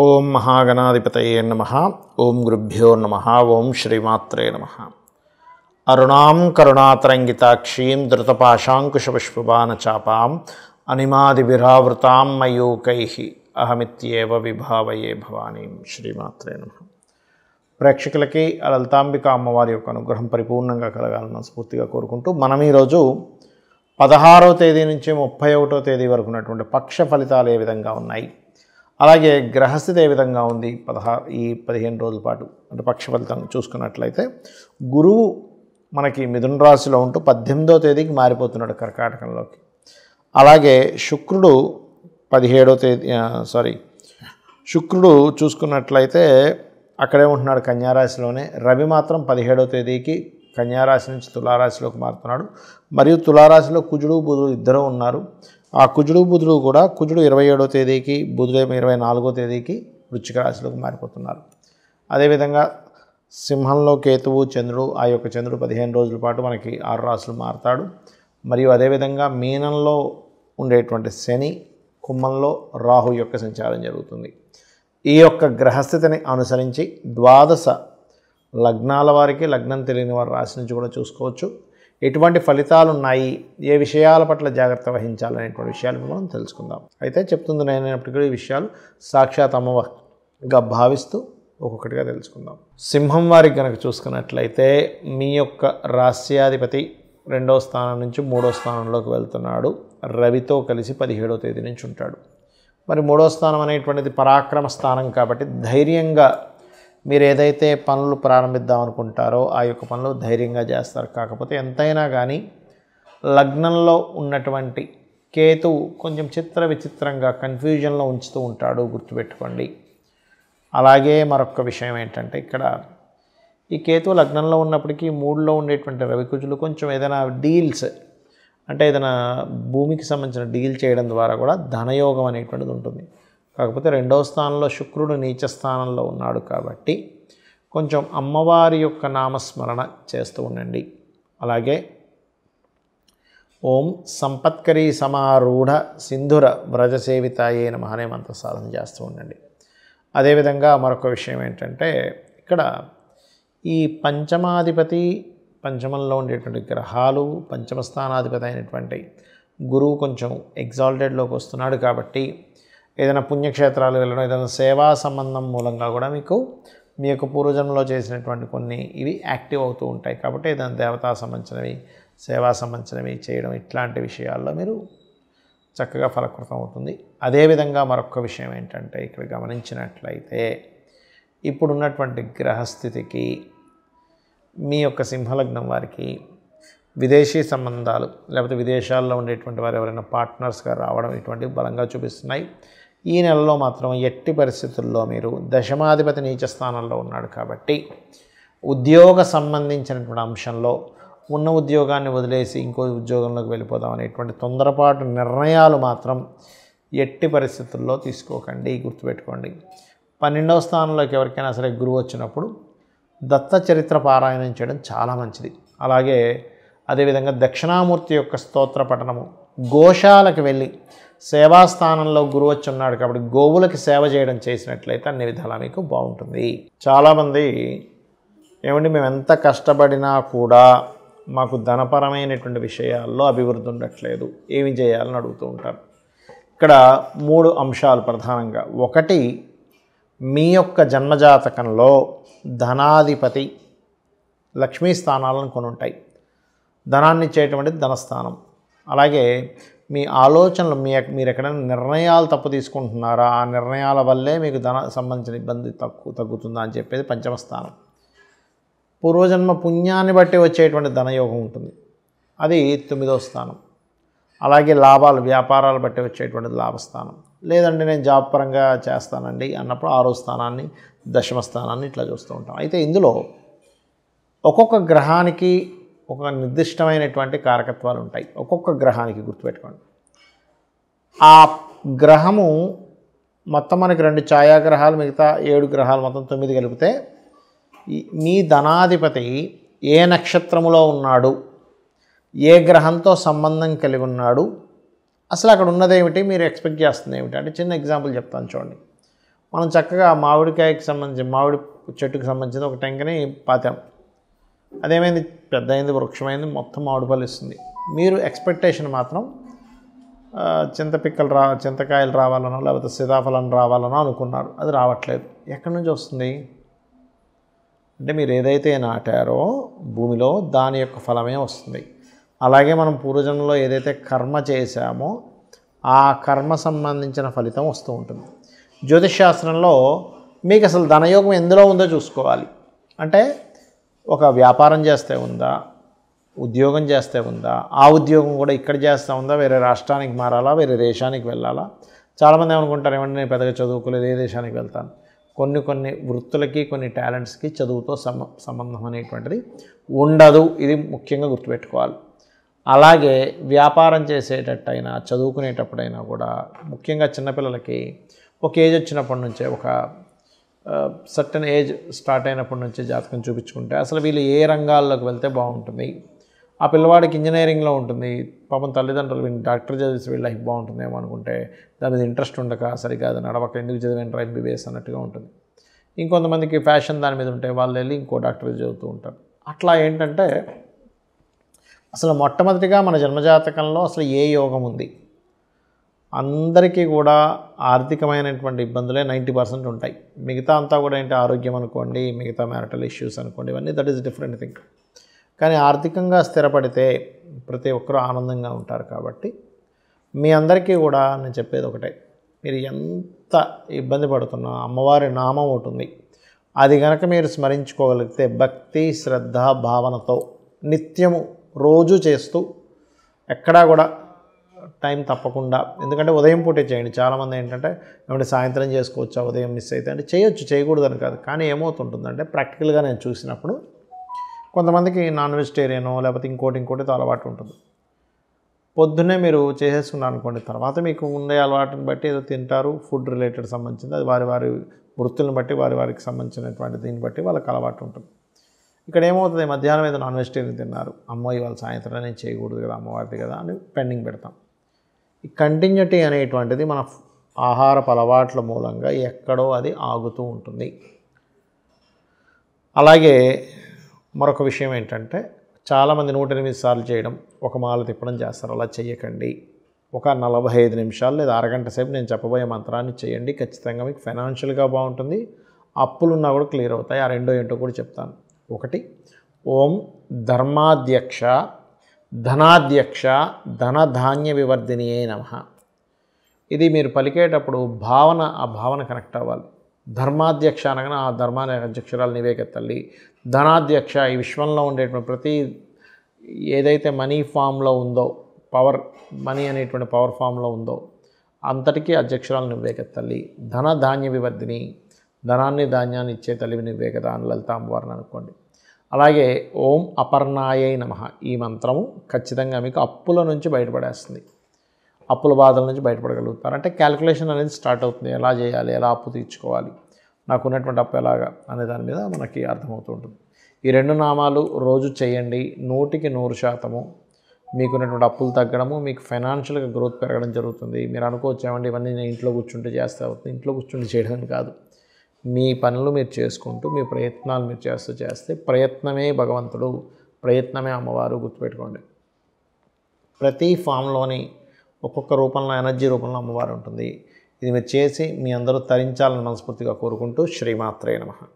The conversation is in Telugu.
ఓం మహాగణాధిపతయే నమః. ఓం గురుభ్యో నమః. ఓం శ్రీమాత్రే నమః. అరుణాం కరుణాతరంగితాక్షీం ధృతపాశాంకుశపుష్పబాణచాపాం అనిమాదివిరావృతాం మయూకైః అహమిత్యేవ విభావయే భవానీం. శ్రీమాత్రే నమః. ప్రేక్షకులకి లలితాంబిక అమ్మవారి యొక్క అనుగ్రహం పరిపూర్ణంగా కలగాలని స్ఫూర్తిగా కోరుకుంటూ మనం ఈరోజు 16వ తేదీ నుంచి 31వ తేదీ వరకు ఉన్నటువంటి పక్ష ఫలితాలు ఏ విధంగా ఉన్నాయి, అలాగే గ్రహస్థితి ఏ విధంగా ఉంది ఈ 15 రోజుల పాటు అంటే పక్ష ఫలితం చూసుకున్నట్లయితే, గురువు మనకి మిథున రాశిలో ఉంటూ 18వ తేదీకి మారిపోతున్నాడు కర్కాటకంలోకి. అలాగే శుక్రుడు 17వ తేదీ శుక్రుడు చూసుకున్నట్లయితే అక్కడే ఉంటున్నాడు కన్యారాశిలోనే. రవి మాత్రం 17వ తేదీకి కన్యారాశి నుంచి తులారాశిలోకి మారుతున్నాడు. మరియు తులారాశిలో కుజుడు బుధుడు ఇద్దరు ఉన్నారు. ఆ కుజుడు బుధుడు కూడా కుజుడు 27వ తేదీకి, బుధుడేమో 24వ తేదీకి వృశ్చిక రాశిలోకి మారిపోతున్నారు. అదేవిధంగా సింహంలో కేతువు చంద్రుడు, ఆ యొక్క చంద్రుడు 15 రోజుల పాటు మనకి 6 రాశులు మారుతాడు. మరియు అదేవిధంగా మీనంలో ఉండేటువంటి శని, కుంభంలో రాహు యొక్క సంచారం జరుగుతుంది. ఈ యొక్క గ్రహస్థితిని అనుసరించి 12 లగ్నాల వారికి, లగ్నం తెలియని వారి రాశి నుంచి కూడా చూసుకోవచ్చు ఎటువంటి ఫలితాలు ఉన్నాయి, ఏ విషయాల పట్ల జాగ్రత్త వహించాలనేటువంటి విషయాలు మనం తెలుసుకుందాం. అయితే చెప్తుంది నేనైనప్పటికీ ఈ విషయాలు సాక్షాత్ అమ్మగా భావిస్తూ ఒక్కొక్కటిగా తెలుసుకుందాం. సింహం వారికి కనుక చూసుకున్నట్లయితే మీ యొక్క రాశ్యాధిపతి 2వ స్థానం నుంచి 3వ స్థానంలోకి వెళ్తున్నాడు. రవితో కలిసి 17వ తేదీ నుంచి ఉంటాడు. మరి 3వ స్థానం అనేటువంటిది పరాక్రమ స్థానం కాబట్టి ధైర్యంగా మీరు ఏదైతే పనులు ప్రారంభిద్దాం అనుకుంటారో ఆ యొక్క పనులు ధైర్యంగా చేస్తారు. కాకపోతే ఎంతైనా కానీ లగ్నంలో ఉన్నటువంటి కేతువు కొంచెం విచిత్రంగా కన్ఫ్యూజన్లో ఉంచుతూ ఉంటాడు, గుర్తుపెట్టుకోండి. అలాగే మరొక విషయం ఏంటంటే, ఇక్కడ ఈ కేతువు లగ్నంలో ఉన్నప్పటికీ 3లో ఉండేటువంటి రవికుజులు కొంచెం ఏదైనా డీల్స్ అంటే ఏదైనా భూమికి సంబంధించిన డీల్ చేయడం ద్వారా కూడా ధనయోగం అనేటువంటిది ఉంటుంది. కాకపోతే 2వ స్థానంలో శుక్రుడు నీచ స్థానంలో ఉన్నాడు కాబట్టి కొంచెం అమ్మవారి యొక్క నామస్మరణ చేస్తూ ఉండండి. అలాగే ఓం సంపత్కరీ సమారూఢ సింధుర వ్రజసేవితాయే నమః అనే మంత్ర సాధన చేస్తూ ఉండండి. అదేవిధంగా మరొక విషయం ఏంటంటే, ఇక్కడ ఈ పంచమాధిపతి, పంచమంలో ఉండేటువంటి గ్రహాలు, పంచమ స్థానాధిపతి అయినటువంటి గురువు కొంచెం ఎగ్జాల్టెడ్లోకి వస్తున్నాడు కాబట్టి ఏదైనా పుణ్యక్షేత్రాలు వెళ్ళడం, ఏదైనా సేవా సంబంధం మూలంగా కూడా మీకు మీ యొక్క పూర్వజన్మలో చేసినటువంటి కొన్ని ఇవి యాక్టివ్ అవుతూ ఉంటాయి. కాబట్టి ఏదైనా దేవతా సంబంధించినవి, సేవా సంబంధించినవి చేయడం, ఇట్లాంటి విషయాల్లో మీరు చక్కగా ఫలకృతం అవుతుంది. అదేవిధంగా మరొక విషయం ఏంటంటే, ఇక్కడ గమనించినట్లయితే ఇప్పుడున్నటువంటి గ్రహస్థితికి మీ యొక్క సింహలగ్నం వారికి విదేశీ సంబంధాలు లేకపోతే విదేశాల్లో ఉండేటువంటి వారు ఎవరైనా పార్ట్నర్స్గా రావడం ఇటువంటివి బలంగా చూపిస్తున్నాయి. ఈ నెలలో మాత్రం ఎట్టి పరిస్థితుల్లో మీరు దశమాధిపతి నీచ స్థానంలో ఉన్నాడు కాబట్టి ఉద్యోగ సంబంధించినటువంటి అంశంలో ఉన్న ఉద్యోగాన్ని వదిలేసి ఇంకో ఉద్యోగంలోకి వెళ్ళిపోదాం అనేటువంటి తొందరపాటు నిర్ణయాలు మాత్రం ఎట్టి పరిస్థితుల్లో తీసుకోకండి, గుర్తుపెట్టుకోండి. 12వ స్థానంలోకి ఎవరికైనా సరే గురువు వచ్చినప్పుడు దత్త చరిత్ర పారాయణం చేయడం చాలా మంచిది. అలాగే అదేవిధంగా దక్షిణామూర్తి యొక్క స్తోత్ర పఠనము, గోశాలకు వెళ్ళి సేవాస్థానంలో గురువు వచ్చి ఉన్నాడు కాబట్టి గోవులకి సేవ చేయడం చేసినట్లయితే అన్ని విధాలా మీకు బాగుంటుంది. చాలామంది ఏమండి మేము ఎంత కష్టపడినా కూడా మాకు ధనపరమైనటువంటి విషయాల్లో అభివృద్ధి ఉండట్లేదు, ఏమి చేయాలని అడుగుతూ ఉంటారు. ఇక్కడ 3 అంశాలు ప్రధానంగా. ఒకటి, మీ యొక్క జన్మజాతకంలో ధనాధిపతి లక్ష్మీ స్థానాలను కొని ఉంటాయి. ధనాన్ని ఇచ్చేటువంటి ధనస్థానం. అలాగే మీ ఆలోచనలు మీరు ఎక్కడైనా నిర్ణయాలు తప్పు తీసుకుంటున్నారా, ఆ నిర్ణయాల వల్లే మీకు ధన సంబంధించిన ఇబ్బంది తగ్గుతుందా అని చెప్పేది పంచమ స్థానం. పూర్వజన్మ పుణ్యాన్ని బట్టి వచ్చేటువంటి ధనయోగం ఉంటుంది, అది 9వ స్థానం. అలాగే లాభాలు, వ్యాపారాలు బట్టి వచ్చేటువంటి లాభస్థానం. లేదండి నేను జాబ్ పరంగా చేస్తానండి అన్నప్పుడు 6వ స్థానాన్ని, దశమ స్థానాన్ని ఇట్లా చూస్తూ ఉంటాం. అయితే ఇందులో ఒక్కొక్క గ్రహానికి ఒక నిర్దిష్టమైనటువంటి కారకత్వాలు ఉంటాయి. ఒక్కొక్క గ్రహానికి గుర్తుపెట్టుకోండి. ఆ గ్రహము మొత్తం మనకి 2 ఛాయాగ్రహాలు, మిగతా 7 గ్రహాలు మొత్తం 9 కలిపితే మీ ధనాధిపతి ఏ నక్షత్రములో ఉన్నాడు, ఏ గ్రహంతో సంబంధం కలిగి ఉన్నాడు, అసలు అక్కడ ఉన్నదేమిటి, మీరు ఎక్స్పెక్ట్ చేస్తుంది ఏమిటి అంటే చిన్న ఎగ్జాంపుల్ చెప్తాను చూడండి. మనం చక్కగా మామిడికాయకి సంబంధించి మామిడి చెట్టుకు సంబంధించిన ఒక టెంకని పాతాం. అదేమైంది, పెద్ద అయింది, వృక్షమైంది, మొత్తం మామిడి పళ్ళు ఇస్తుంది. మీరు ఎక్స్పెక్టేషన్ మాత్రం చింతకాయలు రావాలనో లేకపోతే సీతాఫలం రావాలనో అనుకున్నారు. అది రావట్లేదు. ఎక్కడి నుంచి వస్తుంది అంటే మీరు ఏదైతే నాటారో భూమిలో దాని యొక్క ఫలమే వస్తుంది. అలాగే మనం పూర్వజన్మలో ఏదైతే కర్మ చేశామో ఆ కర్మ సంబంధించిన ఫలితం వస్తూ ఉంటుంది. జ్యోతిష్ శాస్త్రంలో మీకు అసలు ధనయోగం ఎందులో ఉందో చూసుకోవాలి. అంటే ఒక వ్యాపారం చేస్తే ఉందా, ఉద్యోగం చేస్తే ఉందా, ఆ ఉద్యోగం కూడా ఇక్కడ చేస్తూ ఉందా, వేరే రాష్ట్రానికి మారాలా, వేరే దేశానికి వెళ్ళాలా. చాలామంది ఏమనుకుంటారు, ఏమంటే నేను పెద్దగా చదువుకోలేదు, ఏ దేశానికి వెళ్తాను. కొన్ని వృత్తులకి కొన్ని టాలెంట్స్కి చదువుతో సంబంధం అనేటువంటిది ఉండదు. ఇది ముఖ్యంగా గుర్తుపెట్టుకోవాలి. అలాగే వ్యాపారం చేసేటట్టయినా చదువుకునేటప్పుడైనా కూడా ముఖ్యంగా చిన్నపిల్లలకి ఒక ఏజ్ వచ్చినప్పటి నుంచే, ఒక సర్టన్ ఏజ్ స్టార్ట్ అయినప్పటి నుంచే జాతకం చూపించుకుంటే అసలు వీళ్ళు ఏ రంగాల్లోకి వెళ్తే బాగుంటుంది. ఆ పిల్లవాడికి ఇంజనీరింగ్లో ఉంటుంది, పాపం తల్లిదండ్రులు వీళ్ళు డాక్టర్ చదివిసి వీళ్ళ లైఫ్ బాగుంటుందేమో అనుకుంటే దాని మీద ఇంట్రెస్ట్ ఉండక సరిగా అది నడవక ఎందుకు చదివేంటారు ఎంబీబీఎస్ అన్నట్టుగా ఉంటుంది. ఇంకొంతమందికి ఫ్యాషన్ దాని మీద ఉంటే వాళ్ళు వెళ్ళి ఇంకో డాక్టర్ చదువుతూ ఉంటారు. అట్లా ఏంటంటే అసలు మొట్టమొదటిగా మన జన్మజాతకంలో అసలు ఏ యోగం ఉంది. అందరికీ కూడా ఆర్థికమైనటువంటి ఇబ్బందులే 90% ఉంటాయి. మిగతా అంతా కూడా ఏంటి, ఆరోగ్యం అనుకోండి, మిగతా మ్యారిటల్ ఇష్యూస్ అనుకోండి, ఇవన్నీ దట్ ఈస్ డిఫరెంట్ థింగ్. కానీ ఆర్థికంగా స్థిరపడితే ప్రతి ఒక్కరూ ఆనందంగా ఉంటారు. కాబట్టి మీ అందరికీ కూడా నేను చెప్పేది ఒకటే, మీరు ఎంత ఇబ్బంది పడుతున్నా అమ్మవారి నామం ఒకటి ఉంది, అది కనుక మీరు స్మరించుకోగలిగితే భక్తి శ్రద్ధ భావనతో నిత్యము రోజు చేస్తూ ఎక్కడా కూడా టైం తప్పకుండా, ఎందుకంటే ఉదయం పూటే చేయండి. చాలామంది ఏంటంటే ఏమంటే సాయంత్రం చేసుకోవచ్చా, ఉదయం మిస్ అయితే అంటే చేయొచ్చు, చేయకూడదని కాదు. కానీ ఏమవుతుంటుందంటే ప్రాక్టికల్గా నేను చూసినప్పుడు కొంతమందికి నాన్ వెజిటేరియనో లేకపోతే ఇంకోటితో అలవాటు ఉంటుంది. పొద్దున్నే మీరు చేసేసుకున్నారు అనుకోండి, తర్వాత మీకు ఉండే అలవాటుని బట్టి ఏదో తింటారు, ఫుడ్ రిలేటెడ్ సంబంధించింది, అది వారి వృత్తులను బట్టి వారికి సంబంధించినటువంటి దీన్ని బట్టి వాళ్ళకి అలవాటు ఉంటుంది. ఇక్కడ ఏమవుతుంది, మధ్యాహ్నం ఏదో నాన్ వెజిటేరియన్ తిన్నారు, అమ్మో ఇవాళ సాయంత్రం నేను చేయకూడదు కదా, అమ్మవారిది కదా అని పెండింగ్ పెడతాం. ఈ కంటిన్యూటీ అనేటువంటిది మన ఆహారపు అలవాట్ల మూలంగా ఎక్కడో అది ఆగుతూ ఉంటుంది. అలాగే మరొక విషయం ఏంటంటే చాలామంది 108 సార్లు చేయడం, ఒక మాల తిప్పడం చేస్తారు. అలా చేయకండి. ఒక 45 నిమిషాలు లేదా అరగంట సేపు నేను చెప్పబోయే మంత్రాన్ని చేయండి. ఖచ్చితంగా మీకు ఫైనాన్షియల్గా బాగుంటుంది, అప్పులున్నా కూడా క్లియర్ అవుతాయి. ఆ రెండో ఏంటో కూడా చెప్తాను. ఒకటి, ఓం ధర్మాధ్యక్ష ధనాధ్యక్ష ధనధాన్య వివర్ధినియే నమః. ఇది మీరు పలికేటప్పుడు ఆ భావన కనెక్ట్ అవ్వాలి. ధర్మాధ్యక్ష అనగానే ఆ ధర్మాన్ని అధ్యక్షురాలు నీవేక తల్లి. ధనాధ్యక్ష ఈ విశ్వంలో ఉండేటువంటి ప్రతి ఏదైతే మనీ ఫామ్లో ఉందో, మనీ అనేటువంటి పవర్ ఫామ్లో ఉందో అంతటికీ అధ్యక్షురాలు నువ్వేక తల్లి. ధనధాన్య వివర్ధిని, ధనాన్ని ధాన్యాన్ని ఇచ్చే తల్లివి నువ్వే కదా అని లలితాంబవారిని అనుకోండి. అలాగే ఓం అపర్ణాయై నమః. ఈ మంత్రము ఖచ్చితంగా మీకు అప్పుల నుంచి బయటపడేస్తుంది, అప్పుల బాధల నుంచి బయటపడగలుగుతారు. అంటే క్యాలిక్యులేషన్ అనేది స్టార్ట్ అవుతుంది, ఎలా చేయాలి, ఎలా అప్పు తీర్చుకోవాలి, నాకు ఉన్నటువంటి అప్పు ఎలాగా అనే దాని మీద మనకి అర్థమవుతూ ఉంటుంది. ఈ 2 నామాలు రోజు చేయండి. 100% మీకున్నటువంటి అప్పులు తగ్గడము, మీకు ఫైనాన్షియల్గా గ్రోత్ పెరగడం జరుగుతుంది. మీరు అనుకోవచ్చు ఏమండి ఇవన్నీ నేను ఇంట్లో కూర్చుంటే చేస్తే అవుతుంది. ఇంట్లో కూర్చుంటే చేయడం కాదు, మీ పనులు మీరు చేసుకుంటూ మీ ప్రయత్నాలు మీరు చేస్తే ప్రయత్నమే భగవంతుడు, ప్రయత్నమే అమ్మవారు. గుర్తుపెట్టుకోండి, ప్రతి ఫామ్లోని ఒక్కొక్క రూపంలో ఎనర్జీ రూపంలో అమ్మవారు ఉంటుంది. ఇది మీరు చేసి మీ అందరూ తరించాలని మనస్ఫూర్తిగా కోరుకుంటూ శ్రీమాత్రే నమః.